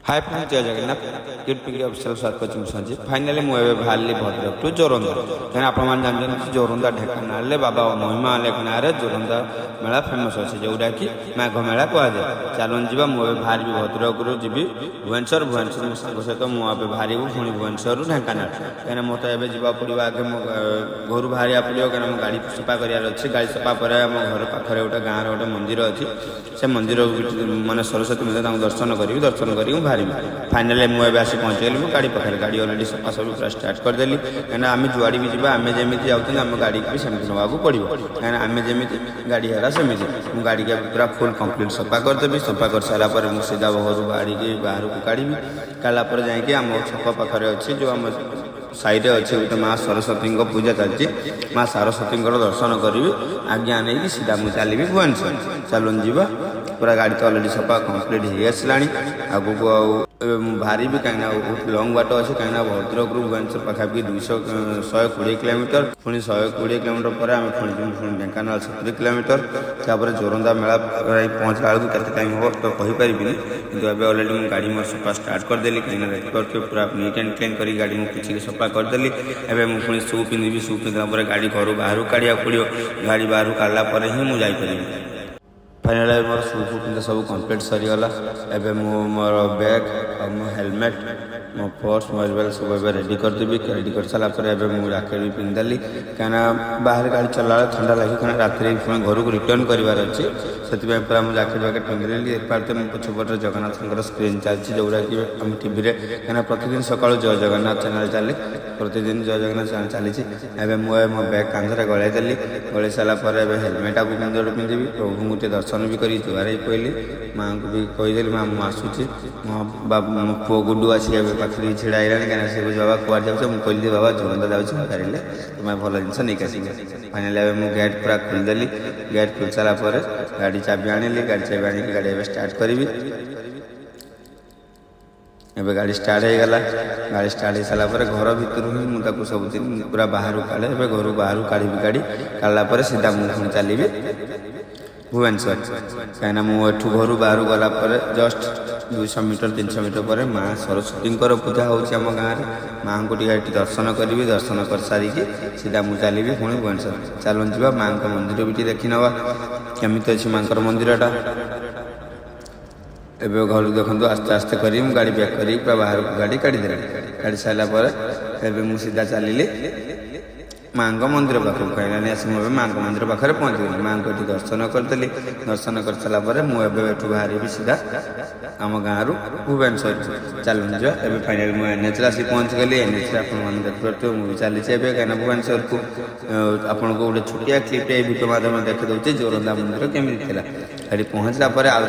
hi friend जय Jagannath YouTube official स्वागत संजी finally मुझे बाहर भद्रक टू जोरंदा कहीं आप जानते जोरंदा ढेकाना बाबा महिमा लेखना जोरंदा मेला फेमस अच्छे जोटा कि माघ मेला कहुए चलन जी मुझे बाहर भद्रक जी भुवनेश्वर भुवनेश्वर मो सांग सहित मुझे बाहर पुणी भुवनेश्वर ढेकाना कहीं मत एवं पड़ो आगे मो घर बाहर पड़ो कहीं गाड़ी सफा करार अच्छे गाड़ी सफा पर आम घर पाखे गोटे गाँव गोटे मंदिर अच्छी से मंदिर मानने सरस्वती मंदिर दर्शन करी दर्शन करी बाहर फाइनाली मुझे आसी पहुँचीगली गाड़ी पाखे गाड़ी अलरेडी सफा सब पूरा स्टार्ट करदेली कहीं आम जुआड़ी भी जावा आम जमी जाऊँ आम गाड़ी भी सेमती नवाक पड़ो कहीं आम जमी गाड़ी है सेमती मुझे गाड़ी के पूरा फुल कंप्लीट सफा करदेवी सफा कर सारापर मुझे सीधा घर बाड़ी बाहर को काढ़ी काढ़ापर जाकि आम छक पाखे अच्छे जो आम साइड अच्छे गोटे माँ सरस्वती पूजा चलती माँ सरस्वती दर्शन करी आज्ञा नहीं सीधा मुझे चलि भुवनेश्वर चलन जी पूरा गाड़ी तो अलरेडी सफा कम्प्लीट हो आसला आगे को बाहरी भी कहीं बहुत लंग बाट अच्छे कहीं भद्रक भुवनेश्वर पाखापाखि 120 किलोमीटर पुणी 120 किलोमीटर पर आम पुणी ढेंकानाल 70 किलोमीटर तापर जोरंदा मेला पहुँचला बेलू के टाइम हम तो कहींपारि कि अलरेडी मुझे गाड़ी मोर सफा स्टार्ट करदेली कहीं रेड करके पूरा नीट एंड क्लीन कर गाड़ी मुझे किसी सफा करदेली एवं मुझे पुणी शू पिंधि शू पिंधला गाड़ी घर बाहर काढ़ा पड़ो गाड़ी बाहर काढ़ला ही मुझे जापर फाइनाल मोर शू फू पिंधा सब कम्प्लीट सरीगला एवं मोर बैग और मो हेलमेट मो पर्स मोबाइल सब एवं रेडी करदेवी रेडी कर सारापर मुझे जैकेट भी पिंधिदेली कहीं बाहर गाड़ी चला ठंडा लगे कहीं रात घर को रिटर्न करार अच्छे से पूरा मुझे जैकेट वैकेट पिंधिदेली एपारे तो पछपटे जगन्नाथ स्क्रीन चलती जोटा कि आम टी कहीं प्रतिदिन सकाल जय जगन्नाथ चैनल चले प्रतिदिन जय जगन्नाथ चैनल चली मुझे मो बैग कांधरे गलैदेली गलई सारापर हेलमेट को पिंधि प्रभु मुझे दर्शन भी कर जुआर पड़ी माँ को भी कहीदेली माँ मुझे आसूची मो पुओ गुडू आसिक पाखे छिड़ा है कहीं से बाबा कुआर जाऊँ मुझे कहली बाबा जोरंदा जाऊँ पारे तुम्हें भल जिन नहीं आस फाइनाली मुझे गेट पूरा खोलदेली गेट खोल सारापर गाड़ी चाबी आनिली गाड़ी चाबी आनिक गाड़ी एवं स्टार्ट करी एवं गाड़ी स्टार्ट हो गला गाड़ी स्टार्ट हो सारापर घर भितर ही मुझे सब पूरा बाहर काढ़े घर बाहर काढ़ी गाड़ी काढ़ला सीधा मुझे चलि भुवनेश्वर कहीं मुझे घर बाहर गलापर जस्ट 200 मीटर 300 मीटर पर माँ सरस्वती पूजा होम गाँव माँ को टी दर्शन करी दर्शन कर सारिकी सीधा मुझे चलि पुणी भुवनेश्वर चलन जी माँ मंदिर भी देखी नवा केमी अच्छी माँ मंदिरटा एवं घर देखो आस्ते आस्ते करी गाड़ी बैक करी पूरा बाहर को गाड़ी काढ़ीदे काढ़ी सारापर मुझे सीधा चलिली माँ मंदिर पाखक कहीं आस माँ मंदिर पाखे पहुँचीगली माँ को दर्शन करदेली दर्शन कर सारापर मुझे बाहर भी सीधा आम गाँव भुवनेश्वर चलन जा फाइनाल मुझे एनएच आसी पहुँचीगली एनएच देखिए मुझे चली कहीं भुवनेश्वर को आपको गोटे छोटिया क्लिप भिडियो माध्यम देखी दूसरी जोरंदा मंदिर केमी गाड़ी पहुँचला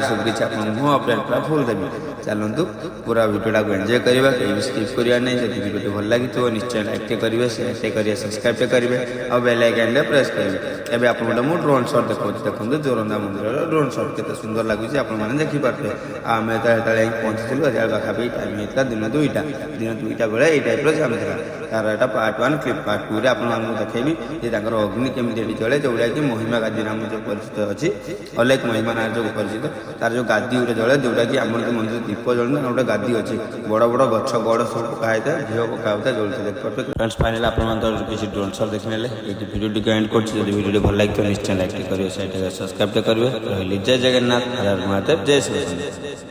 सब किसी आप अपडेट पूरा फुल देवी चलतु पूरा भिडियोटा को एंजॉय करवा कहीं स्किप करा नहीं जब भिडियो भल लगी निश्चय लाइक करेंगे शेयर करेंगे सब्सक्राइब करेंगे और बेल आइकन प्रेस करेंगे एवं आपको मुझे ड्रोन शॉट देखते जोरंदा मंदिर ड्रोन शॉट के सुंदर लगुच आपने देखिपारे आम तो पहुँचलु पाखापाखि टाइम होता दिन 2टा बेले ये टाइप जाम था तार यहाँ पार्ट 1 क्लिप पार्ट 2 आपको देखेबी ये अग्नि केमी चले जोटा कि महिमा गादी नाम जो परिचित अच्छी अलेख महिमा ना जो परिचित तार जो गादी गोटे जले जोटा कि आम जो मंदिर दीप जलना गोटे गादी अच्छी बड़ बड़ गछ गड़ सब पकाई था झील पका होता जलते देखते फ्रेंड्स फाइनाल आप किसी ड्रोन शॉट देखने ये भिडियो एंड कर भिडियो भल लगे तो निश्चय लाइक करेंगे सब्सक्राइब करेंगे जय जगन्नाथ हर हर महादेव जय श्री